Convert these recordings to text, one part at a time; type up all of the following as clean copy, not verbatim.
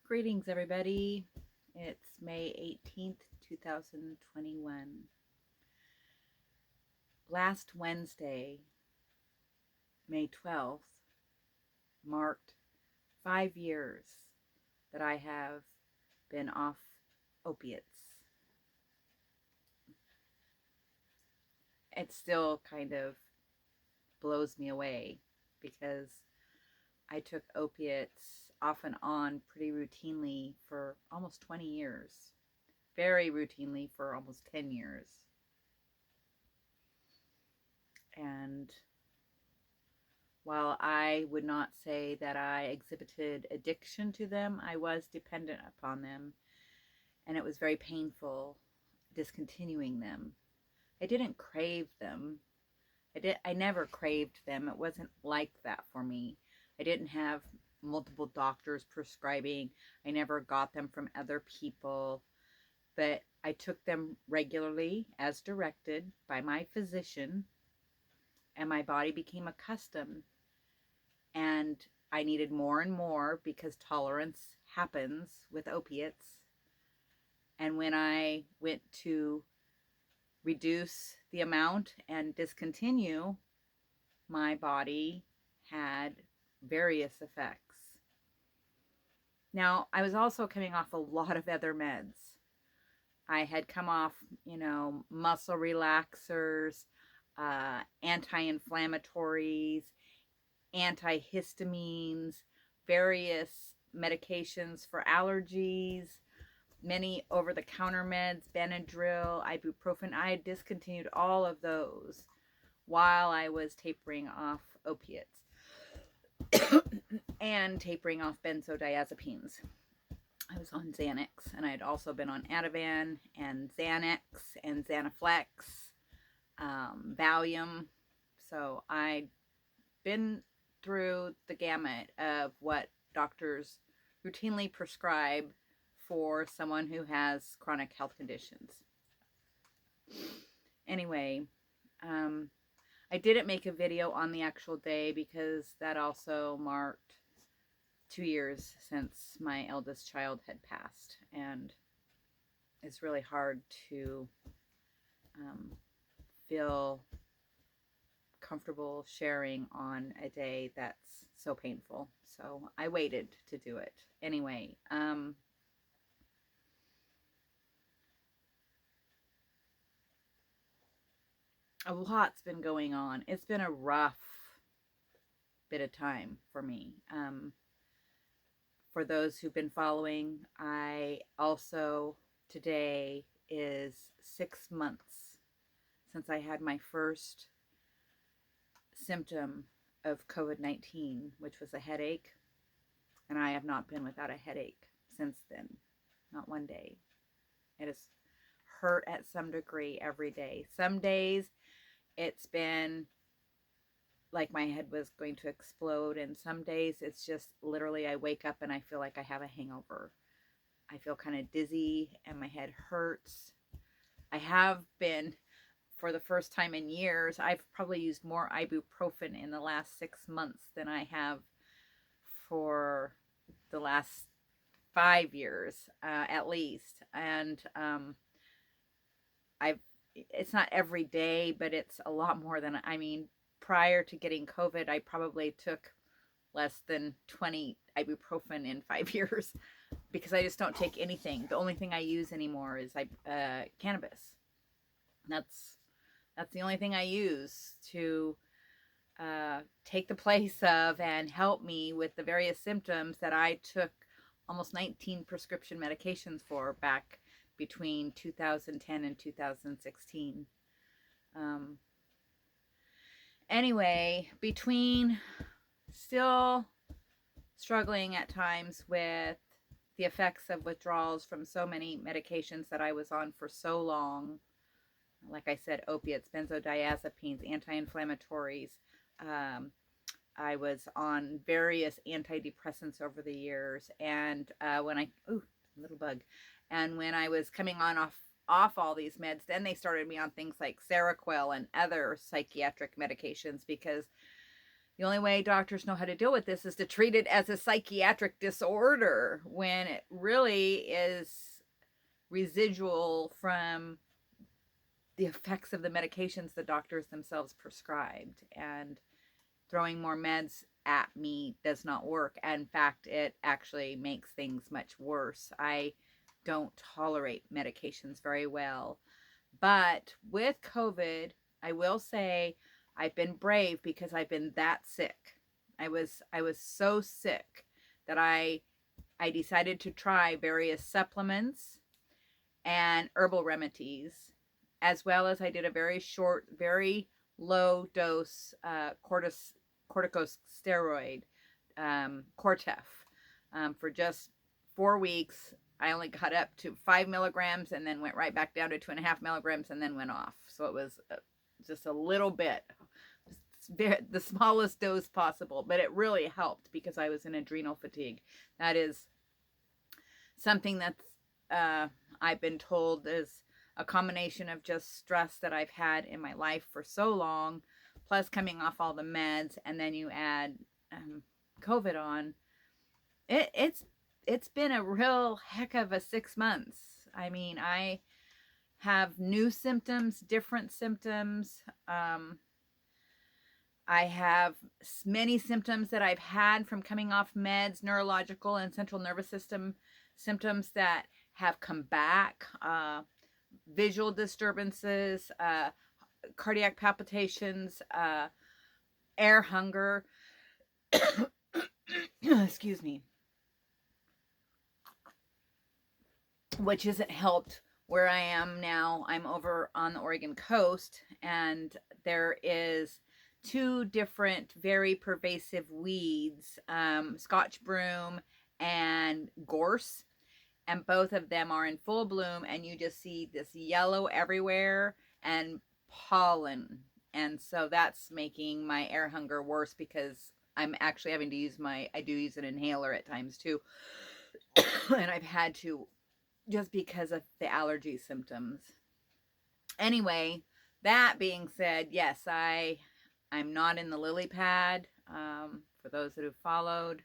Greetings, everybody. It's May 18th, 2021. Last Wednesday, May 12th, marked 5 years that I have been off opiates. It still kind of blows me away because I took opiates off and on pretty routinely for almost 20 years. Very routinely for almost 10 years. And while I would not say that I exhibited addiction to them, I was dependent upon them, and it was very painful discontinuing them. I didn't crave them. I never craved them. It wasn't like that for me. I didn't have multiple doctors prescribing. I never got them from other people, but I took them regularly as directed by my physician, and my body became accustomed, and I needed more and more because tolerance happens with opiates. And when I went to reduce the amount and discontinue, my body had various effects. Now, I was also coming off a lot of other meds. I had come off, muscle relaxers, anti-inflammatories, antihistamines, various medications for allergies, many over-the-counter meds, Benadryl, ibuprofen. I had discontinued all of those while I was tapering off opiates and tapering off benzodiazepines. I was on Xanax, and I had also been on Ativan and Xanax and Xanaflex, Valium. So I'd been through the gamut of what doctors routinely prescribe for someone who has chronic health conditions. Anyway, I didn't make a video on the actual day because that also marked 2 years since my eldest child had passed, and it's really hard to feel comfortable sharing on a day that's so painful. So I waited to do it. Anyway, a lot's been going on. It's been a rough bit of time for me. For those who've been following, I also, today is 6 months since I had my first symptom of COVID-19, which was a headache, and I have not been without a headache since then. Not one day. It has hurt at some degree every day. Some days it's been like my head was going to explode, and some days it's just literally I wake up and I feel like I have a hangover. I feel kind of dizzy and my head hurts. I have been, for the first time in years, I've probably used more ibuprofen in the last 6 months than I have for the last 5 years, at least. And it's not every day, but it's a lot more than, prior to getting COVID, I probably took less than 20 ibuprofen in 5 years because I just don't take anything. The only thing I use anymore is cannabis. That's the only thing I use to take the place of and help me with the various symptoms that I took almost 19 prescription medications for back between 2010 and 2016. Anyway, between still struggling at times with the effects of withdrawals from so many medications that I was on for so long, like I said, opiates, benzodiazepines, anti-inflammatories. I was on various antidepressants over the years, and little bug. And when I was coming on off all these meds, then they started me on things like Seroquel and other psychiatric medications because The only way doctors know how to deal with this is to treat it as a psychiatric disorder when it really is residual from the effects of the medications the doctors themselves prescribed. And throwing more meds at me does not work. In fact, it actually makes things much worse. I don't tolerate medications very well. But with COVID, I will say I've been brave because I've been that sick. I was so sick that I decided to try various supplements and herbal remedies, as well as I did a very short, very low dose corticosteroid, Cortef, for just 4 weeks. I only got up to 5 milligrams and then went right back down to 2.5 milligrams and then went off. So it was just a little bit, the smallest dose possible, but it really helped because I was in adrenal fatigue. That is something that's I've been told is a combination of just stress that I've had in my life for so long, plus coming off all the meds, and then you add COVID on. It's been a real heck of a 6 months. I mean, I have new symptoms, different symptoms. I have many symptoms that I've had from coming off meds, neurological and central nervous system symptoms that have come back, visual disturbances, cardiac palpitations, air hunger. Excuse me. Which isn't helped where I am now. I'm over on the Oregon coast, and there is 2 different very pervasive weeds, Scotch broom and gorse, and both of them are in full bloom, and you just see this yellow everywhere and pollen. And so that's making my air hunger worse because I'm actually having to use I do use an inhaler at times too. And I've had to, just because of the allergy symptoms. Anyway, that being said, yes, I'm not in the Lilypad. For those that have followed,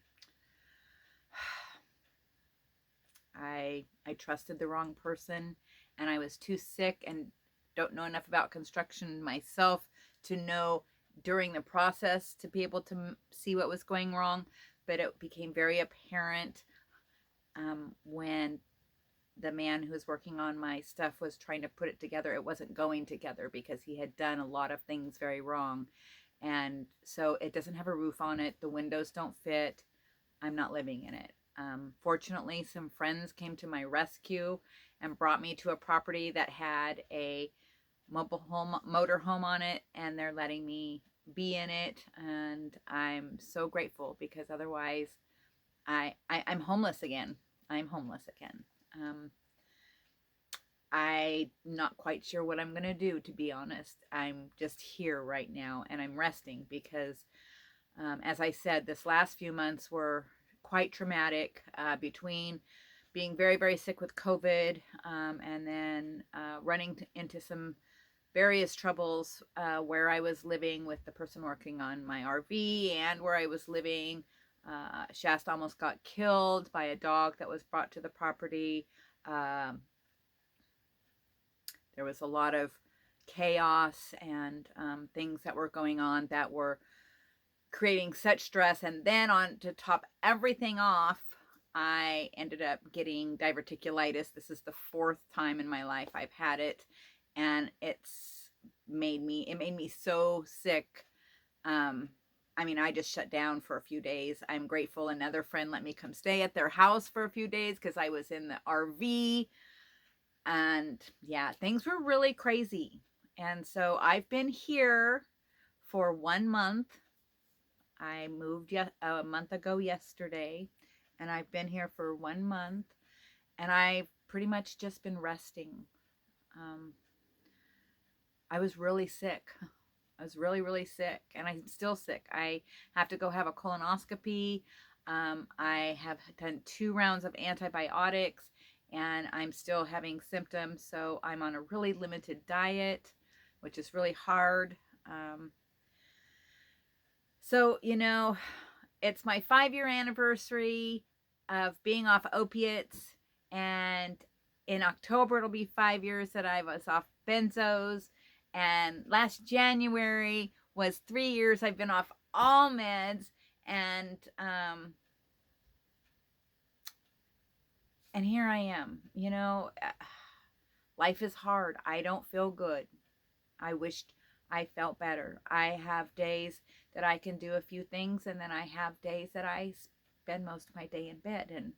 I trusted the wrong person, and I was too sick and don't know enough about construction myself to know during the process to be able to see what was going wrong. But it became very apparent when the man who was working on my stuff was trying to put it together. It wasn't going together because he had done a lot of things very wrong. And so it doesn't have a roof on it. The windows don't fit. I'm not living in it. Fortunately, some friends came to my rescue and brought me to a property that had a motor home on it, and they're letting me be in it. And I'm so grateful because otherwise I'm homeless again. I'm homeless again. I'm not quite sure what I'm going to do, to be honest. I'm just here right now, and I'm resting because, as I said, this last few months were quite traumatic, between being very, very sick with COVID, and then running into some various troubles where I was living with the person working on my RV, and where I was living. Shasta almost got killed by a dog that was brought to the property. There was a lot of chaos and things that were going on that were creating such stress. And then on to top everything off, I ended up getting diverticulitis. This is the 4th time in my life I've had it, and it made me so sick. I mean, I just shut down for a few days. I'm grateful another friend let me come stay at their house for a few days because I was in the RV. And yeah, things were really crazy. And so I've been here for 1 month. I moved a month ago yesterday, and I've been here for 1 month, and I've pretty much just been resting. I was really sick. I was really, really sick, and I'm still sick. I have to go have a colonoscopy. I have done 2 rounds of antibiotics, and I'm still having symptoms, so I'm on a really limited diet, which is really hard. So, it's my 5-year anniversary of being off opiates, and in October it'll be 5 years that I was off benzos, and last January was 3 years I've been off all meds, and here I am. Life is hard. I don't feel good. I wished I felt better. I have days that I can do a few things, and then I have days that I spend most of my day in bed. And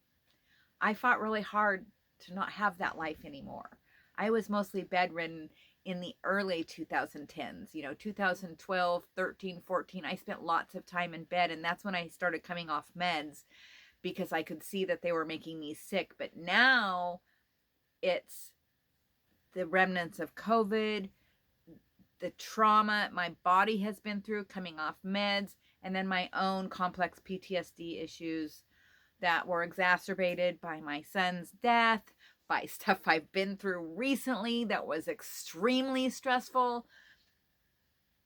I fought really hard to not have that life anymore. I was mostly bedridden in the early 2010s, 2012, 13, 14. I spent lots of time in bed, and that's when I started coming off meds because I could see that they were making me sick. But now it's the remnants of COVID, the trauma my body has been through coming off meds, and then my own complex PTSD issues that were exacerbated by my son's death, by stuff I've been through recently that was extremely stressful.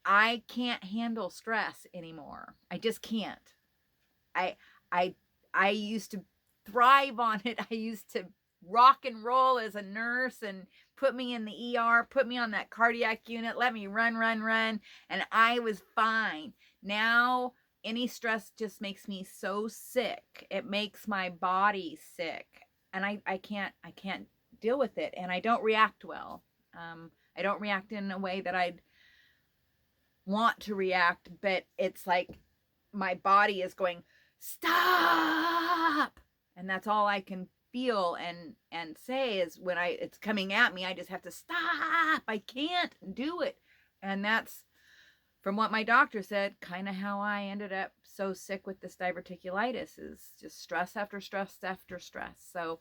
I can't handle stress anymore. I just can't. I used to thrive on it. I used to rock and roll as a nurse and put me in the ER, put me on that cardiac unit, let me run, and I was fine. Now, any stress just makes me so sick. It makes my body sick, and I can't deal with it, and I don't react well. I don't react in a way that I'd want to react, but it's like my body is going, stop, and that's all I can feel and say is when it's coming at me, I just have to stop. I can't do it. And that's, from what my doctor said, kind of how I ended up so sick with this diverticulitis, is just stress after stress after stress. So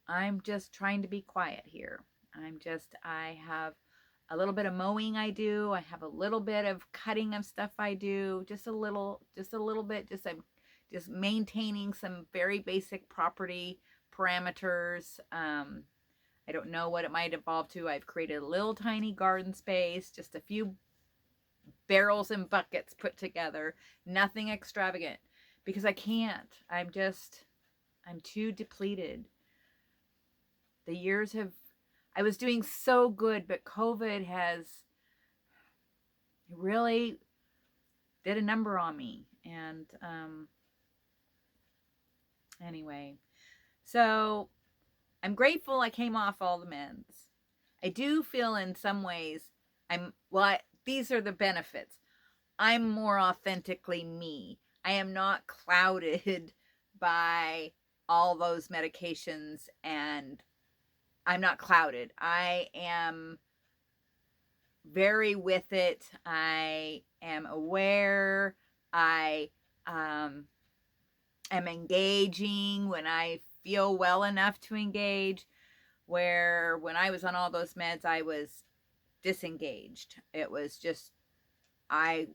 I'm just trying to be quiet here. I have a little bit of mowing I do. I have a little bit of cutting of stuff I do. Just a little bit. I'm just maintaining some very basic property parameters. I don't know what it might evolve to. I've created a little tiny garden space, just a few barrels and buckets put together, nothing extravagant, because I can't. I'm too depleted. The years I was doing so good, but COVID has really did a number on me. And anyway, so I'm grateful I came off all the meds. I do feel in some ways these are the benefits. I'm more authentically me. I am not clouded by all those medications, and I'm not clouded. I am very with it. I am aware. I am engaging when I feel well enough to engage, where when I was on all those meds, I was disengaged. It was just, I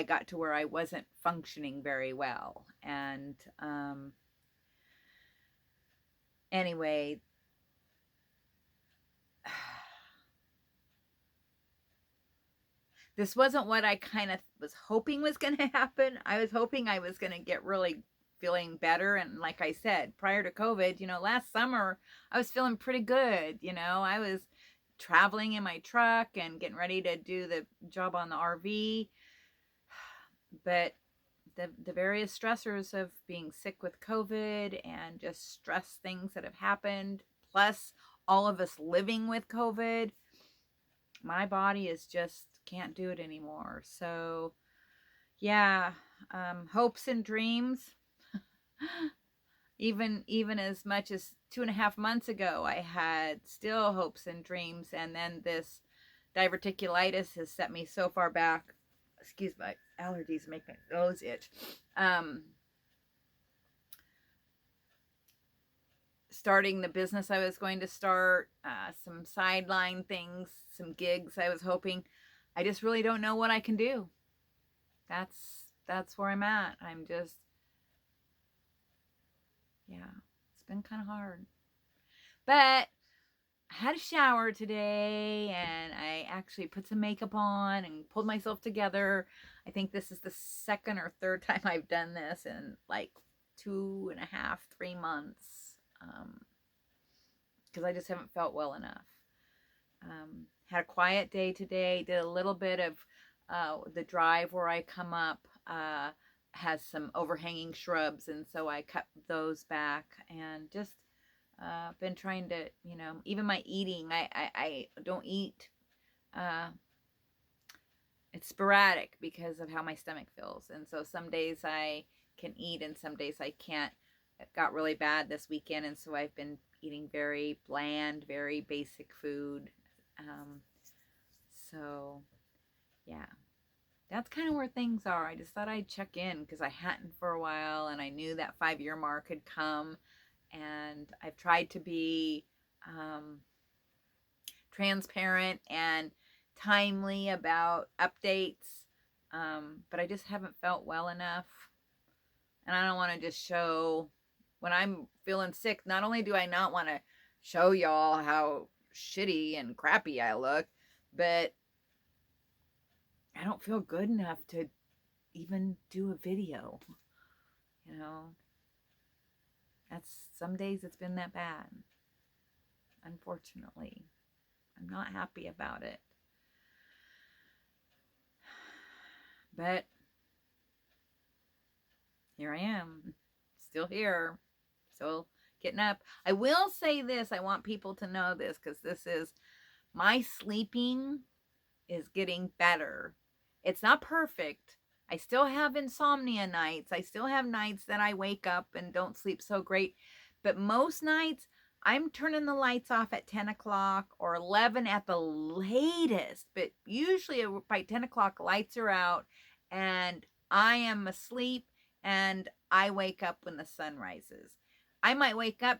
got to where I wasn't functioning very well. And anyway, this wasn't what I kind of was hoping was going to happen. I was hoping I was going to get really feeling better. And like I said, prior to COVID, last summer, I was feeling pretty good. I was traveling in my truck and getting ready to do the job on the RV. But the various stressors of being sick with COVID and just stress things that have happened, plus all of us living with COVID, my body is just can't do it anymore. So yeah, hopes and dreams. even as much as 2.5 months ago, I had still hopes and dreams, and then this diverticulitis has set me so far back. Excuse my allergies, make my nose itch. Starting the business I was going to start, some sideline things, some gigs I was hoping. I just really don't know what I can do. That's where I'm at. I'm just, yeah, it's been kind of hard. But had a shower today, and I actually put some makeup on and pulled myself together. I think this is the second or third time I've done this in like 2.5, 3 months, because I just haven't felt well enough. Had a quiet day today. Did a little bit of the drive where I come up has some overhanging shrubs, and so I cut those back, and just been trying to, even my eating, I don't eat. It's sporadic because of how my stomach feels, and so some days I can eat and some days I can't. It got really bad this weekend, and so I've been eating very bland, very basic food. So yeah, that's kind of where things are. I just thought I'd check in because I hadn't for a while, and I knew that 5-year mark had come, and I've tried to be transparent and timely about updates, but I just haven't felt well enough, and I don't want to just show when I'm feeling sick. Not only do I not want to show y'all how shitty and crappy I look, but I don't feel good enough to even do a video. That's some days it's been that bad. Unfortunately, I'm not happy about it. But here I am, still here, still getting up. I will say this, I want people to know this, because this is, my sleeping is getting better. It's not perfect. I still have insomnia nights. I still have nights that I wake up and don't sleep so great. But most nights, I'm turning the lights off at 10 o'clock or 11 at the latest. But usually by 10 o'clock, lights are out and I am asleep, and I wake up when the sun rises. I might wake up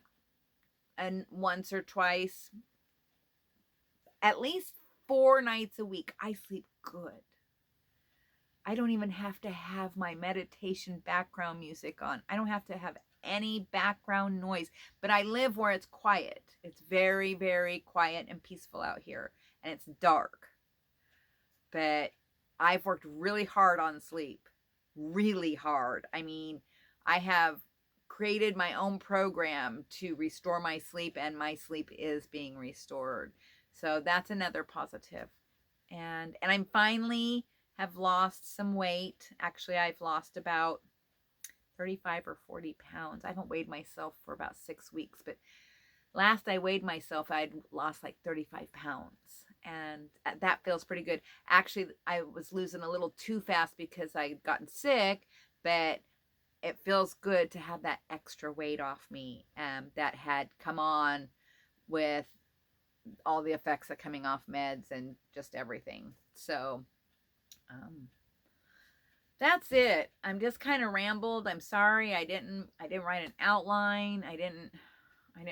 once or twice, at least 4 nights a week. I sleep good. I don't even have to have my meditation background music on. I don't have to have any background noise, but I live where it's quiet. It's very, very quiet and peaceful out here, and it's dark. But I've worked really hard on sleep, really hard. I mean, I have created my own program to restore my sleep, and my sleep is being restored. So that's another positive. And I'm finally have lost some weight. Actually, I've lost about 35 or 40 pounds. I haven't weighed myself for about 6 weeks, but last I weighed myself, I'd lost like 35 pounds. And that feels pretty good. Actually, I was losing a little too fast because I'd gotten sick, but it feels good to have that extra weight off me that had come on with all the effects of coming off meds and just everything. So that's it. I'm just kind of rambled. I'm sorry. I didn't write an outline. I didn't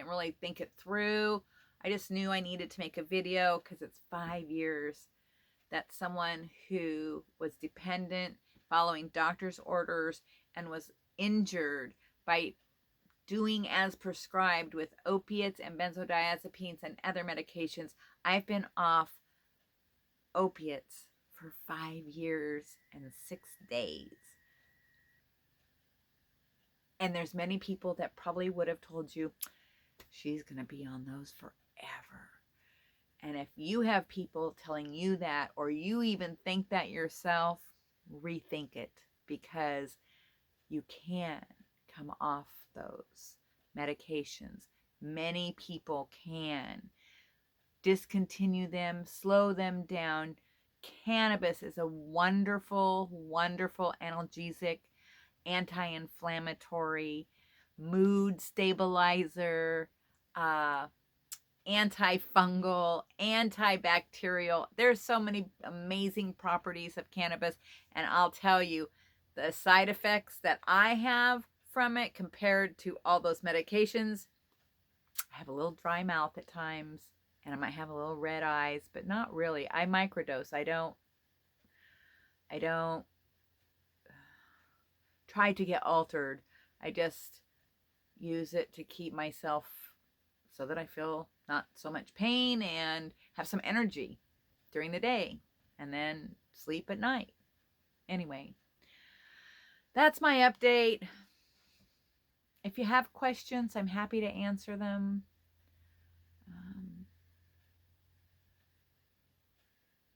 really think it through. I just knew I needed to make a video because it's 5 years that someone who was dependent, following doctor's orders, and was injured by doing as prescribed with opiates and benzodiazepines and other medications. I've been off opiates for 5 years and 6 days. And there's many people that probably would have told you, she's going to be on those forever. And if you have people telling you that, or you even think that yourself, rethink it, because you can come off those medications. Many people can discontinue them, slow them down. Cannabis is a wonderful, wonderful analgesic, anti-inflammatory, mood stabilizer, antifungal, antibacterial. There's so many amazing properties of cannabis, and I'll tell you, the side effects that I have from it compared to all those medications, I have a little dry mouth at times, and I might have a little red eyes, but not really. I microdose. I don't try to get altered. I just use it to keep myself so that I feel not so much pain and have some energy during the day and then sleep at night. Anyway, that's my update. If you have questions, I'm happy to answer them.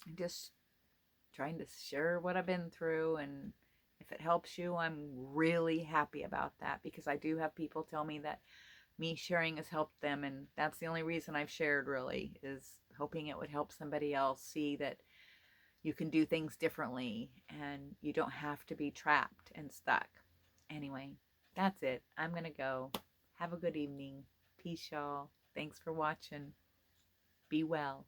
I'm just trying to share what I've been through, and if it helps you, I'm really happy about that, because I do have people tell me that me sharing has helped them, and that's the only reason I've shared, really, is hoping it would help somebody else see that you can do things differently and you don't have to be trapped and stuck. Anyway, that's it. I'm gonna go. Have a good evening. Peace, y'all. Thanks for watching. Be well.